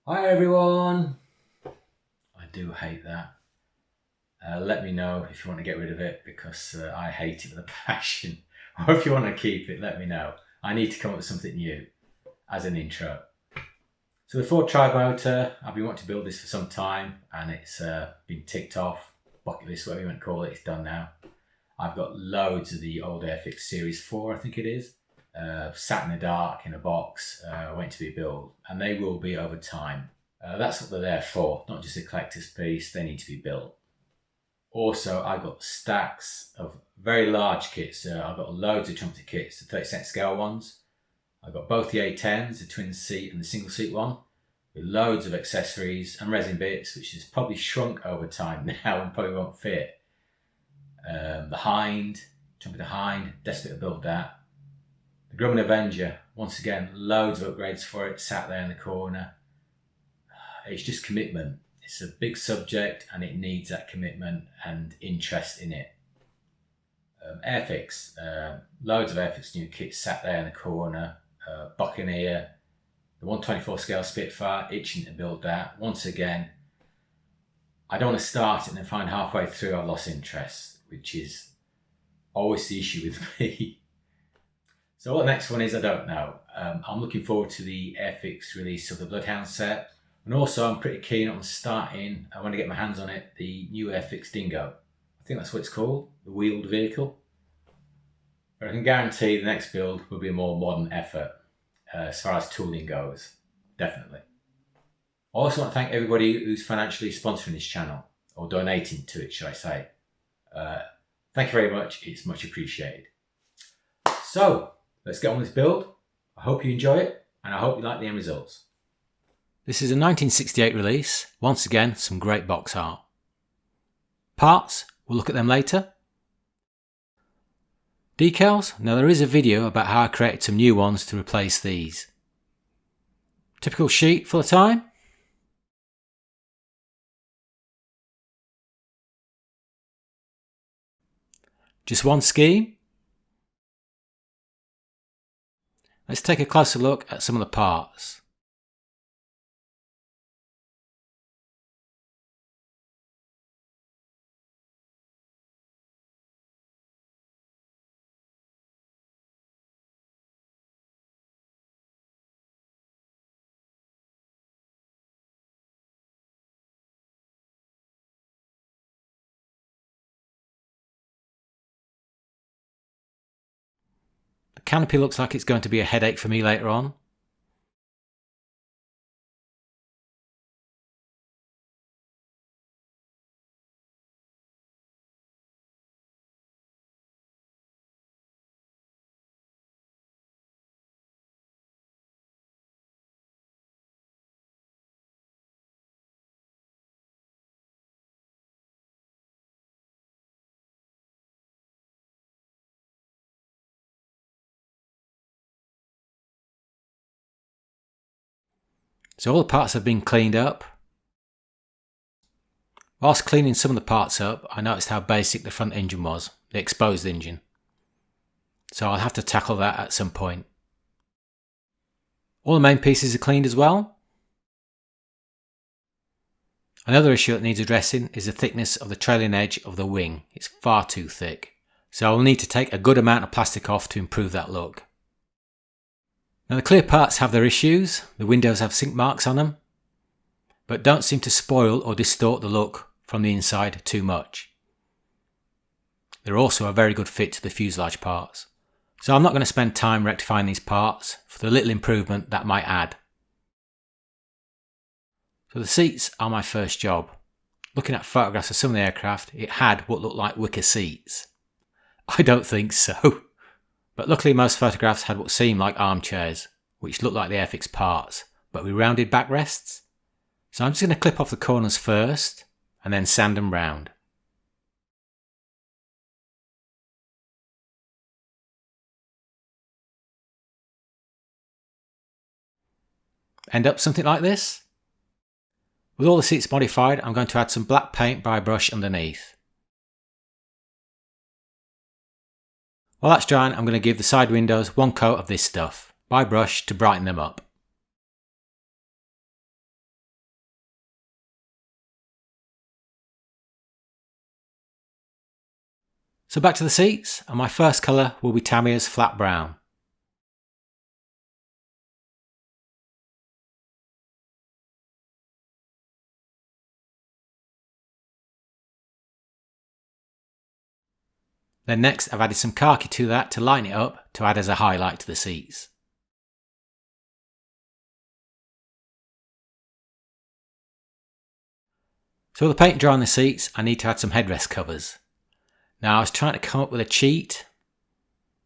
Hi everyone! I do hate that. Let me know if you want to get rid of it because I hate it with a passion. Or if you want to keep it, let me know. I need to come up with something new as an intro. So the Ford Tri-Motor, I've been wanting to build this for some time and it's been ticked off. Bucket list, whatever you want to call it, it's done now. I've got loads of the old Airfix Series 4, I think it is. Sat in the dark in a box, waiting to be built, and they will be over time. That's what they're there for, not just a collector's piece, they need to be built. Also, I've got stacks of very large kits. I've got loads of trumpet kits, the 30 cent scale ones. I've got both the A10s, the twin seat and the single seat one, with loads of accessories and resin bits, which has probably shrunk over time now and probably won't fit. The Hind, Trumpeter Hind, desperate to build that. The Grumman Avenger, once again, loads of upgrades for it, sat there in the corner. It's just commitment. It's a big subject and it needs that commitment and interest in it. Airfix, loads of Airfix new kits sat there in the corner. Buccaneer, the 124 scale Spitfire, itching to build that. Once again, I don't want to start it and then find halfway through I've lost interest, which is always the issue with me. So what the next one is, I don't know. I'm looking forward to the Airfix release of the Bloodhound set. And also I'm pretty keen on starting, when I get my hands on it, the new Airfix Dingo. I think that's what it's called, the wheeled vehicle. But I can guarantee the next build will be a more modern effort as far as tooling goes, definitely. I also want to thank everybody who's financially sponsoring this channel, or donating to it, should I say. Thank you very much, it's much appreciated. So, let's get on with this build. I hope you enjoy it, and I hope you like the end results. This is a 1968 release. Once again, some great box art. Parts, we'll look at them later. Decals, now there is a video about how I created some new ones to replace these. Typical sheet for the time. Just one scheme. Let's take a closer look at some of the parts. The canopy looks like it's going to be a headache for me later on. So all the parts have been cleaned up. Whilst cleaning some of the parts up, I noticed how basic the front engine was, the exposed engine. So I'll have to tackle that at some point. All the main pieces are cleaned as well. Another issue that needs addressing is the thickness of the trailing edge of the wing. It's far too thick. So I'll need to take a good amount of plastic off to improve that look. Now the clear parts have their issues. The windows have sink marks on them, but don't seem to spoil or distort the look from the inside too much. They're also a very good fit to the fuselage parts. So I'm not going to spend time rectifying these parts for the little improvement that might add. So the seats are my first job. Looking at photographs of some of the aircraft, it had what looked like wicker seats. I don't think so. But luckily most photographs had what seemed like armchairs, which looked like the Airfix parts, but with rounded backrests. So I'm just going to clip off the corners first, and then sand them round. End up something like this. With all the seats modified, I'm going to add some black paint by brush underneath. While that's drying, I'm going to give the side windows one coat of this stuff by brush to brighten them up. So back to the seats, and my first colour will be Tamiya's flat brown. Then next I've added some khaki to that to lighten it up to add as a highlight to the seats. So with the paint dry on the seats, I need to add some headrest covers. Now I was trying to come up with a cheat,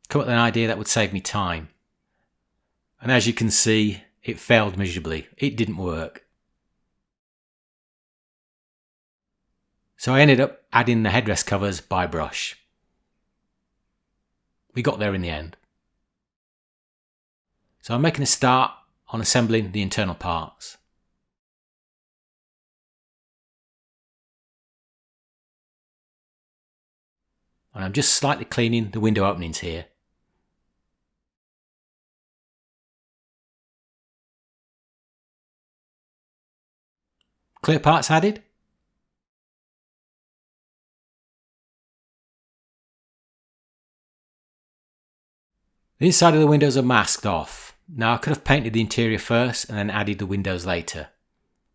come up with an idea that would save me time. And as you can see, it failed miserably. It didn't work. So I ended up adding the headrest covers by brush. We got there in the end. So I'm making a start on assembling the internal parts. And I'm just slightly cleaning the window openings here. Clear parts added. The inside of the windows are masked off. Now I could have painted the interior first and then added the windows later,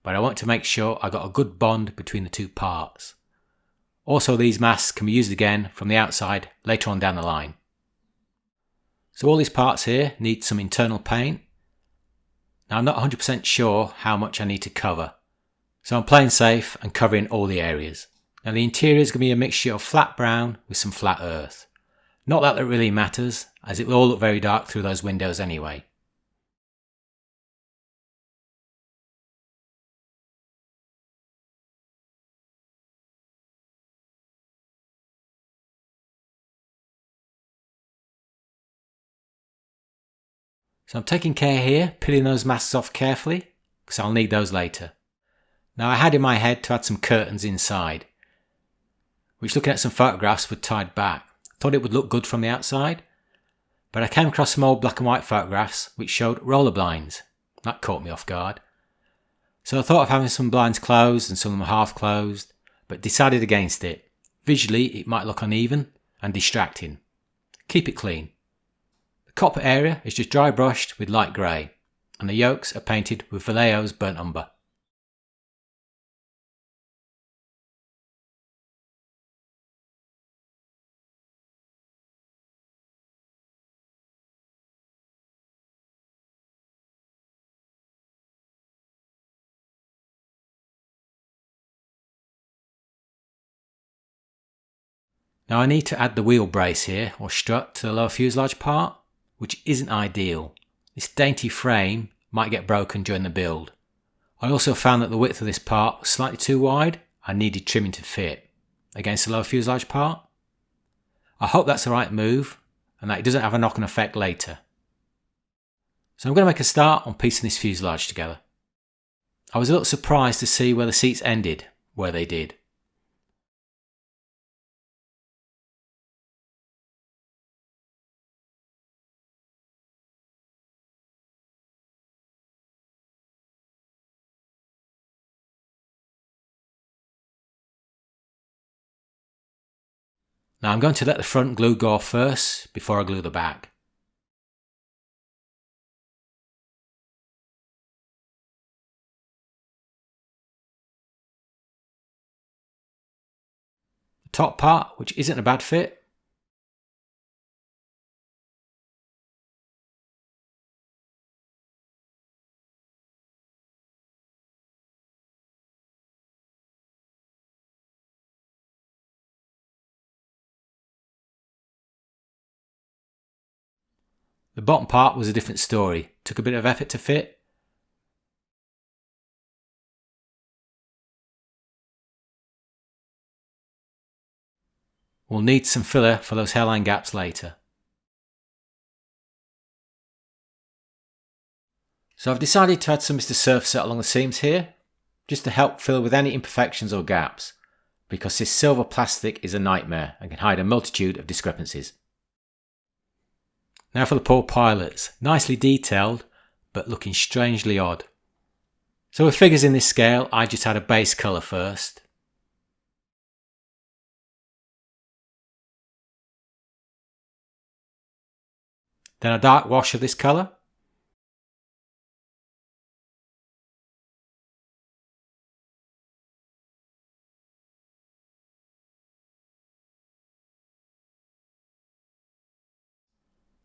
but I want to make sure I got a good bond between the two parts. Also, these masks can be used again from the outside later on down the line. So all these parts here need some internal paint. Now I'm not 100% sure how much I need to cover, so I'm playing safe and covering all the areas. Now the interior is going to be a mixture of flat brown with some flat earth. Not that really matters, as it will all look very dark through those windows anyway. So I'm taking care here, peeling those masks off carefully, because I'll need those later. Now I had in my head to add some curtains inside, which looking at some photographs were tied back. I thought it would look good from the outside, but I came across some old black and white photographs which showed roller blinds. That caught me off guard. So I thought of having some blinds closed and some of them half closed, but decided against it. Visually it might look uneven and distracting. Keep it clean. The cockpit area is just dry brushed with light grey, and the yolks are painted with Vallejo's burnt umber. Now I need to add the wheel brace here, or strut, to the lower fuselage part, which isn't ideal. This dainty frame might get broken during the build. I also found that the width of this part was slightly too wide and needed trimming to fit against the lower fuselage part. I hope that's the right move and that it doesn't have a knock-on effect later. So I'm going to make a start on piecing this fuselage together. I was a little surprised to see where the seats ended, where they did. Now I'm going to let the front glue go off first before I glue the back. The top part, which isn't a bad fit. The bottom part was a different story, took a bit of effort to fit. We'll need some filler for those hairline gaps later. So I've decided to add some Mr. Surfacer along the seams here, just to help fill with any imperfections or gaps, because this silver plastic is a nightmare and can hide a multitude of discrepancies. Now for the poor pilots, nicely detailed, but looking strangely odd. So with figures in this scale, I just add a base colour first. then a dark wash of this colour.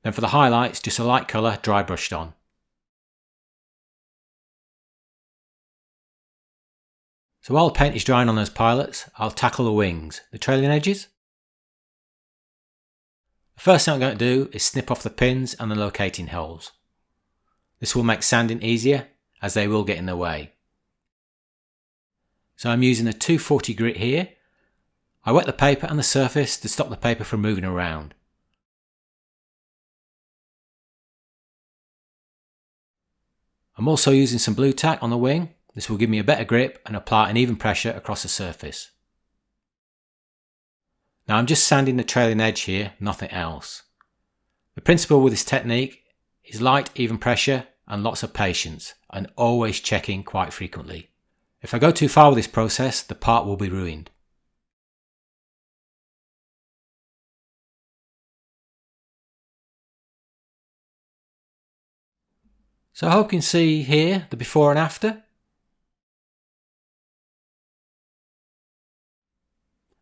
Then for the highlights, just a light colour dry brushed on. So while the paint is drying on those pilots, I'll tackle the wings, the trailing edges. The first thing I'm going to do is snip off the pins and the locating holes. This will make sanding easier as they will get in the way. So I'm using a 240 grit here. I wet the paper and the surface to stop the paper from moving around. I'm also using some blue tack on the wing. This will give me a better grip and apply an even pressure across the surface. Now I'm just sanding the trailing edge here, nothing else. The principle with this technique is light, even pressure and lots of patience, and always checking quite frequently. If I go too far with this process, the part will be ruined. So I hope you can see here the before and after.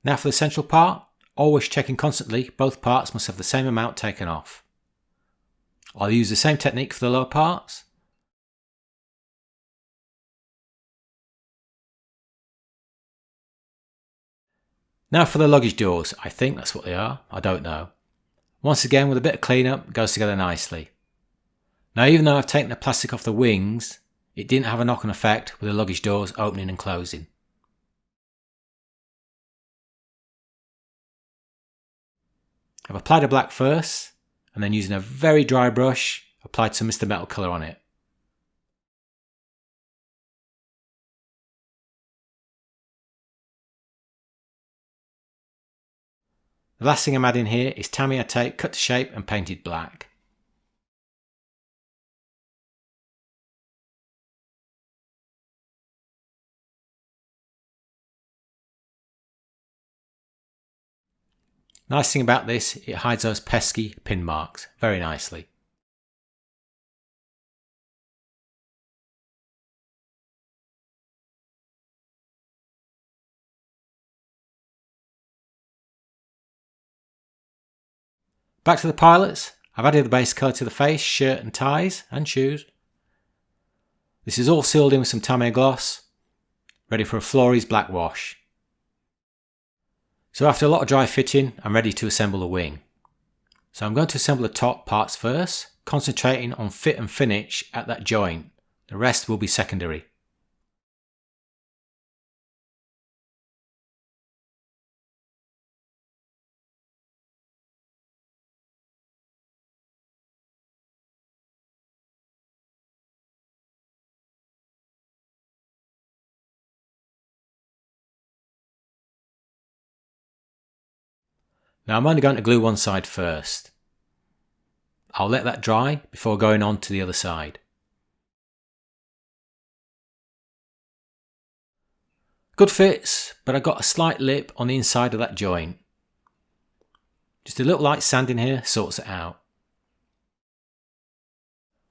Now for the central part, always checking constantly, both parts must have the same amount taken off. I'll use the same technique for the lower parts. Now for the luggage doors, I think that's what they are, I don't know. Once again with a bit of cleanup, it goes together nicely. Now even though I've taken the plastic off the wings, it didn't have a knock-on effect with the luggage doors opening and closing. I've applied a black first, and then using a very dry brush, applied some Mr. Metal colour on it. The last thing I'm adding here is Tamiya tape cut to shape and painted black. Nice thing about this, it hides those pesky pin marks very nicely. Back to the pilots, I've added the base colour to the face, shirt and ties and shoes. This is all sealed in with some Tamiya gloss, ready for a Flores black wash. So after a lot of dry fitting, I'm ready to assemble the wing. So I'm going to assemble the top parts first, concentrating on fit and finish at that joint. The rest will be secondary. Now I'm only going to glue one side first. I'll let that dry before going on to the other side. Good fits, but I got a slight lip on the inside of that joint. Just a little light sanding here sorts it out.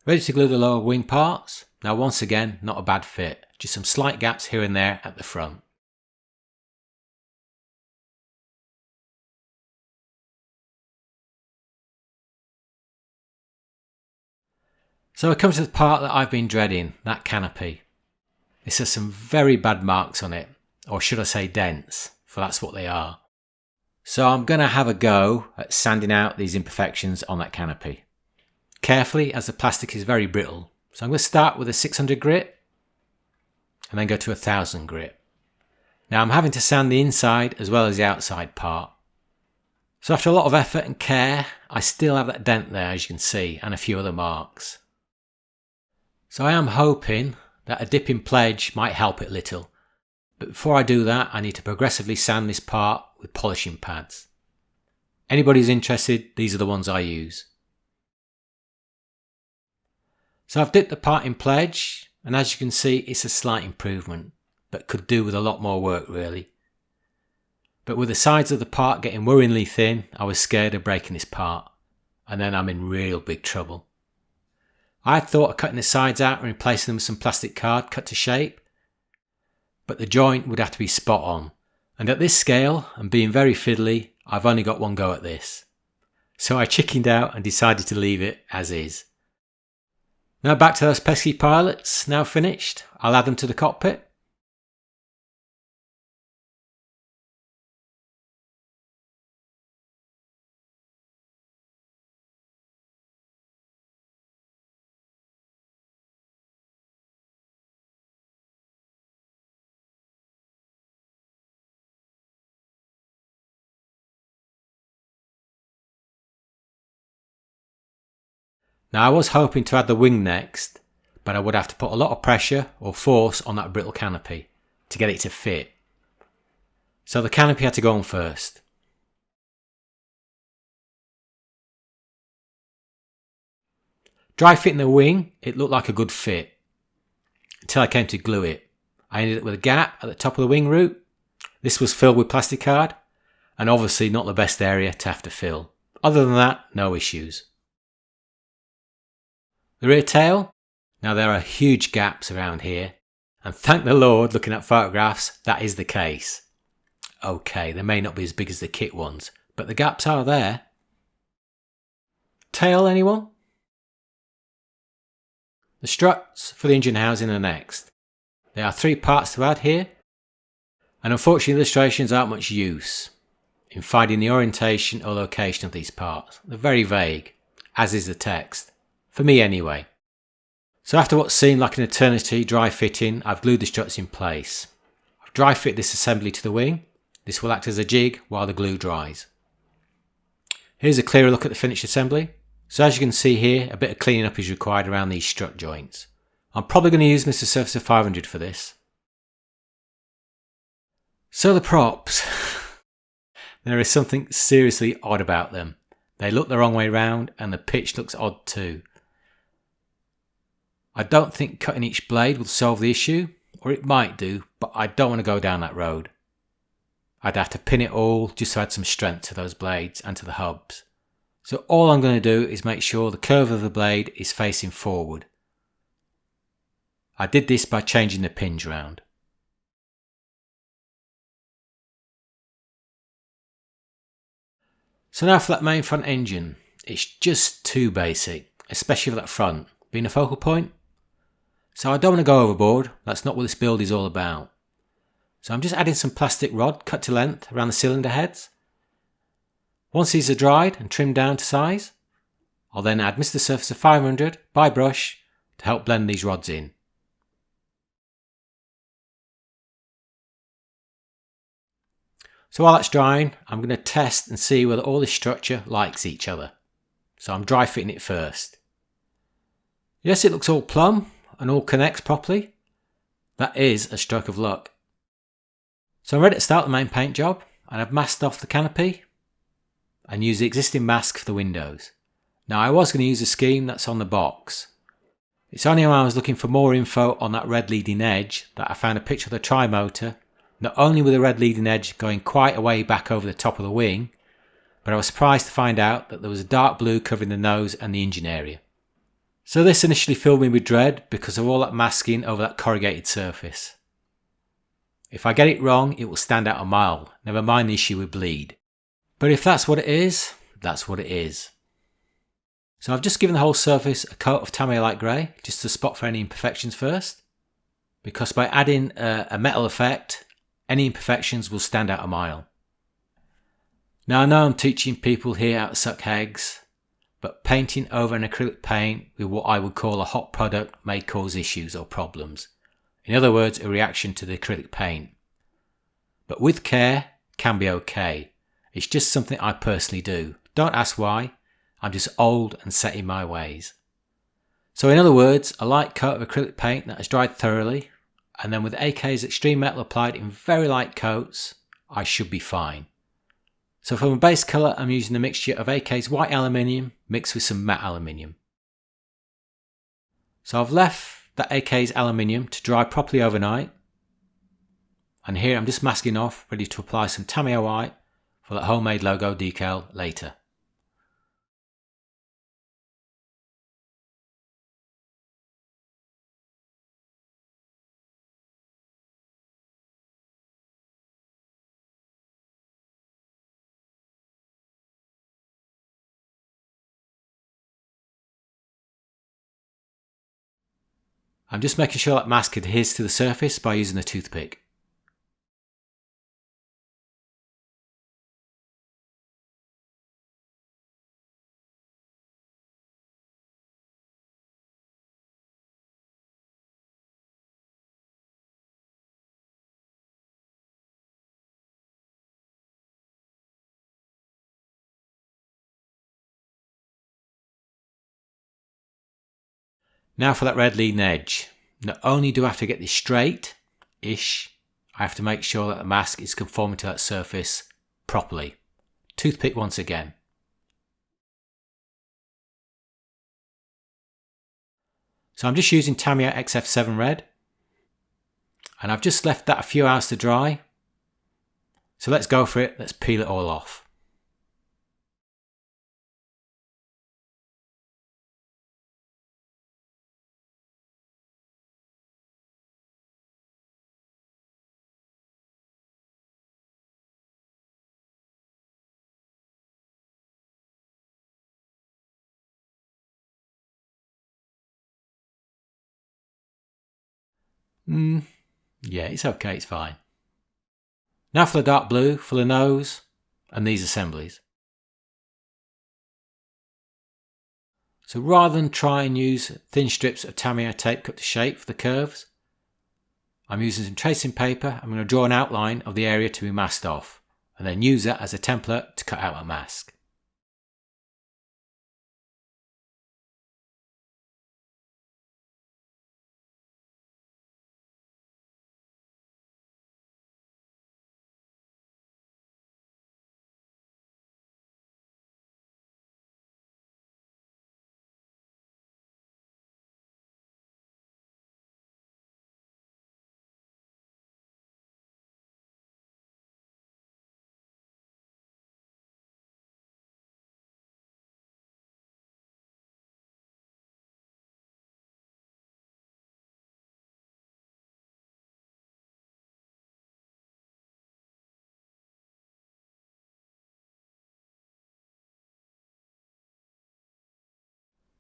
Ready to glue the lower wing parts. Now once again, not a bad fit, just some slight gaps here and there at the front. So I come to the part that I've been dreading, that canopy. This has some very bad marks on it, or should I say dents, for that's what they are. So I'm going to have a go at sanding out these imperfections on that canopy. Carefully, as the plastic is very brittle. So I'm going to start with a 600 grit, and then go to 1000 grit. Now I'm having to sand the inside as well as the outside part. So after a lot of effort and care, I still have that dent there as you can see, and a few other marks. So I am hoping that a dip in pledge might help it a little, but before I do that I need to progressively sand this part with polishing pads. Anybody who's interested, these are the ones I use. So I've dipped the part in pledge, and as you can see it's a slight improvement, but could do with a lot more work really. But with the sides of the part getting worryingly thin, I was scared of breaking this part, and then I'm in real big trouble. I had thought of cutting the sides out and replacing them with some plastic card cut to shape, but the joint would have to be spot on, and at this scale and being very fiddly, I've only got one go at this. So I chickened out and decided to leave it as is. Now back to those pesky pilots, now finished. I'll add them to the cockpit. Now I was hoping to add the wing next, but I would have to put a lot of pressure or force on that brittle canopy to get it to fit. So the canopy had to go on first. Dry fitting the wing, it looked like a good fit, until I came to glue it. I ended up with a gap at the top of the wing root. This was filled with plastic card, and obviously not the best area to have to fill. Other than that, no issues. The rear tail, now there are huge gaps around here, and thank the Lord, looking at photographs, that is the case. Okay, they may not be as big as the kit ones, but the gaps are there. Tail, anyone? The struts for the engine housing are next. There are 3 parts to add here, and unfortunately illustrations aren't much use in finding the orientation or location of these parts. They're very vague, as is the text. For me anyway. So after what seemed like an eternity dry fitting, I've glued the struts in place. I've dry fit this assembly to the wing. This will act as a jig while the glue dries. Here's a clearer look at the finished assembly. So as you can see here, a bit of cleaning up is required around these strut joints. I'm probably going to use Mr. Surfacer 500 for this. So the props. There is something seriously odd about them. They look the wrong way round and the pitch looks odd too. I don't think cutting each blade will solve the issue, or it might do, but I don't want to go down that road. I'd have to pin it all just to add some strength to those blades and to the hubs. So all I'm going to do is make sure the curve of the blade is facing forward. I did this by changing the pins round. So now for that main front engine, it's just too basic, especially for that front, being a focal point. So I don't want to go overboard, that's not what this build is all about. So I'm just adding some plastic rod cut to length around the cylinder heads. Once these are dried and trimmed down to size, I'll then add Mr. Surfacer 500 by brush to help blend these rods in. So while that's drying, I'm going to test and see whether all this structure likes each other. So I'm dry fitting it first. Yes, it looks all plumb and all connects properly. That is a stroke of luck. So I'm ready to start the main paint job, and I've masked off the canopy and used the existing mask for the windows. Now I was going to use a scheme that's on the box. It's only when I was looking for more info on that red leading edge that I found a picture of the tri-motor, not only with the red leading edge going quite a way back over the top of the wing, but I was surprised to find out that there was a dark blue covering the nose and the engine area. So this initially filled me with dread because of all that masking over that corrugated surface. If I get it wrong, it will stand out a mile, never mind the issue with bleed. But if that's what it is, that's what it is. So I've just given the whole surface a coat of Tamiya light grey, just to spot for any imperfections first. Because by adding a metal effect, any imperfections will stand out a mile. Now I know I'm teaching people here how to suck eggs, but painting over an acrylic paint with what I would call a hot product may cause issues or problems. In other words, a reaction to the acrylic paint. But with care, can be okay. It's just something I personally do. Don't ask why, I'm just old and set in my ways. So in other words, a light coat of acrylic paint that has dried thoroughly, and then with AK's extreme metal applied in very light coats, I should be fine. So for my base colour, I'm using a mixture of AK's white aluminium mixed with some matte aluminium. So I've left that AK's aluminium to dry properly overnight. And here I'm just masking off, ready to apply some Tamiya white for that homemade logo decal later. I'm just making sure that mask adheres to the surface by using a toothpick. Now for that red leading edge. Not only do I have to get this straight-ish, I have to make sure that the mask is conforming to that surface properly. Toothpick once again. So I'm just using Tamiya XF7 red, and I've just left that a few hours to dry. So let's go for it, let's peel it all off. Yeah, it's okay, it's fine. Now for the dark blue, for the nose, and these assemblies. So rather than try and use thin strips of Tamiya tape cut to shape for the curves, I'm using some tracing paper. I'm going to draw an outline of the area to be masked off, and then use that as a template to cut out a mask.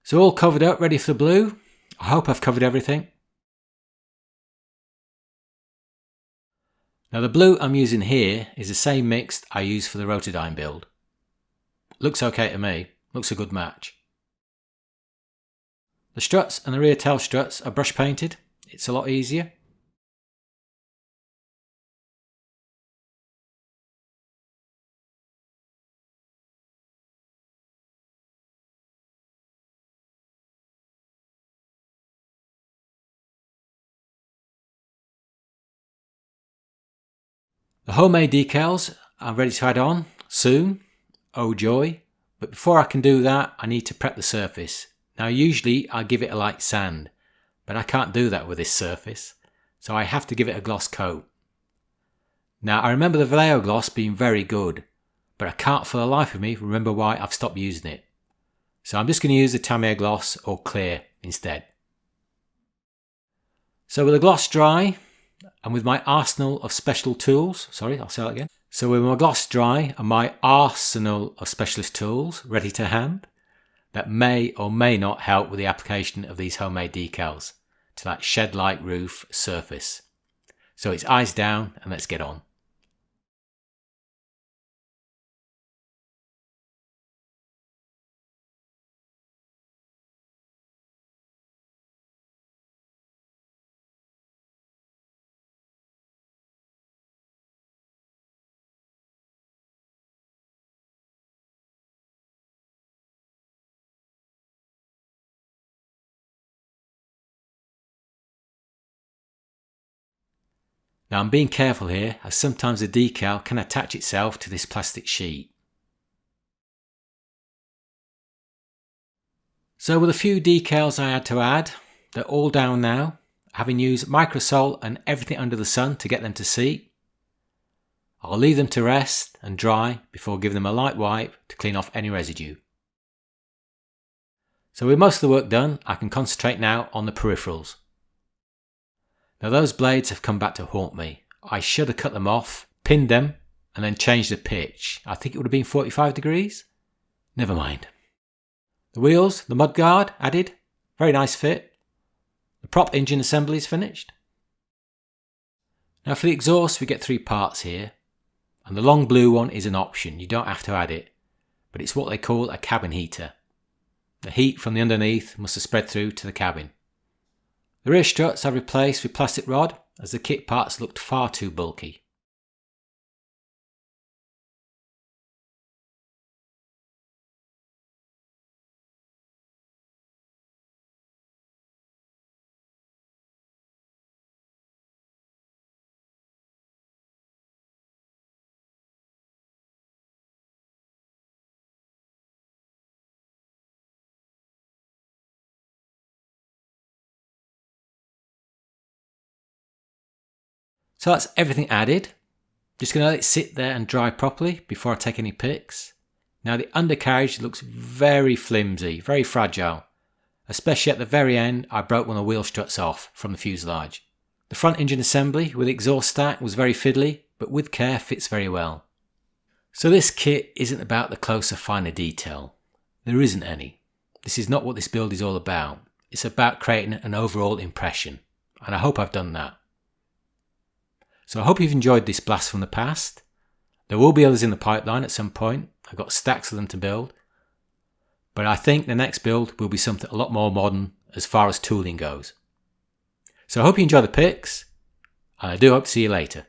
So all covered up, ready for the blue. I hope I've covered everything. Now the blue I'm using here is the same mix I used for the Rotodyne build. Looks okay to me, looks a good match. The struts and the rear tail struts are brush painted, it's a lot easier. The homemade decals I'm ready to add on soon, oh joy, but before I can do that I need to prep the surface. Now usually I give it a light sand, but I can't do that with this surface, so I have to give it a gloss coat. Now I remember the Vallejo gloss being very good, but I can't for the life of me remember why I've stopped using it. So I'm just going to use the Tamiya gloss or clear instead. So with the gloss dry, and with my arsenal of special tools, I'll say that again. So with my gloss dry and my arsenal of specialist tools ready to hand, that may or may not help with the application of these homemade decals to that shed-like roof surface. So it's eyes down and let's get on. Now I'm being careful here, as sometimes the decal can attach itself to this plastic sheet. So with a few decals I had to add, they're all down now, having used microsol and everything under the sun to get them to seat. I'll leave them to rest and dry before giving them a light wipe to clean off any residue. So with most of the work done, I can concentrate now on the peripherals. Now those blades have come back to haunt me. I should have cut them off, pinned them, and then changed the pitch. I think it would have been 45 degrees. Never mind. The wheels, the mudguard added, very nice fit. The prop engine assembly is finished. Now for the exhaust we get 3 parts here, and the long blue one is an option, you don't have to add it, but it's what they call a cabin heater. The heat from the underneath must have spread through to the cabin. The rear struts are replaced with plastic rod as the kit parts looked far too bulky. So that's everything added. Just going to let it sit there and dry properly before I take any pics. Now the undercarriage looks very flimsy, very fragile. Especially at the very end, I broke one of the wheel struts off from the fuselage. The front engine assembly with the exhaust stack was very fiddly, but with care fits very well. So this kit isn't about the closer, finer detail. There isn't any. This is not what this build is all about. It's about creating an overall impression, and I hope I've done that. So I hope you've enjoyed this blast from the past. There will be others in the pipeline at some point. I've got stacks of them to build. But I think the next build will be something a lot more modern as far as tooling goes. So I hope you enjoy the pics, and I do hope to see you later.